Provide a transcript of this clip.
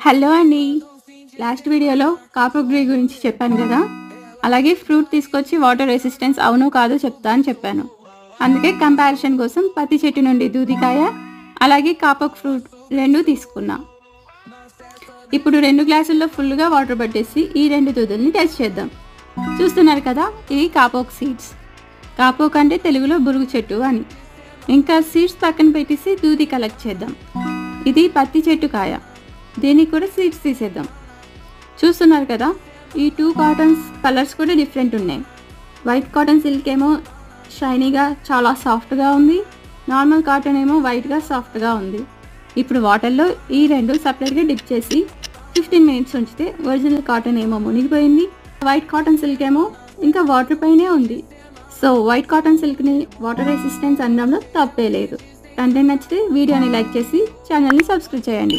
Hello అండి. Last వీడియోలో copper గురించి చెప్పాను కదా! అలాగే ఫ్రూట్ తీసుకొచ్చి వాటర్ రెసిస్టెన్స్ అవునో కాదో చెప్తా అని చెప్పాను. అందుకే కంపారిజన్ కోసం పత్తి చెట్టు నుండి దూదికాయ, అలాగే కాపర్ ఫ్రూట్ 2 తీసుకున్నా. ఇప్పుడు 2 గ్లాసుల్లో ఫుల్‌గా వాటర్ పట్టేసి ఈ 2 దూదుల్ని టెస్ట్ చేద్దాం. చూస్తున్నారు కదా! ఇవి కాపోక్ సీడ్స్. కాపోక్ అంటే తెలుగులో బురుగు చెట్టు అని. ఇంకా సీడ్స్ పక్కన పెట్టేసి దూది కలెక్ట్ చేద్దాం. ఇది పత్తి చెట్టు కాయ. దీనికి కూడా సీడ్స్ తీసేద్దాం. చూస్తున్నారు కదా, ఈ 2 కాటన్స్ కలర్స్ కూడా డిఫరెంట్ ఉన్నాయి. వైట్ కాటన్ సిల్క్ ఏమో షైనీగా చాలా సాఫ్ట్గా ఉంది, నార్మల్ కాటన్ ఏమో వైట్గా సాఫ్ట్గా ఉంది. ఇప్పుడు వాటర్లో ఈ 2 సపరేట్గా డిప్ చేసి 15 మినిట్స్ ఉంచితే ఒరిజినల్ కాటన్ ఏమో మునిగిపోయింది, వైట్ కాటన్ సిల్క్ ఏమో ఇంకా వాటర్ పైనే ఉంది. సో వైట్ కాటన్ సిల్క్ని వాటర్ రెసిస్టెన్స్ అనడంలో తప్పే లేదు. కంటెంట్ నచ్చితే వీడియోని లైక్ చేసి ఛానల్ని సబ్స్క్రైబ్ చేయండి.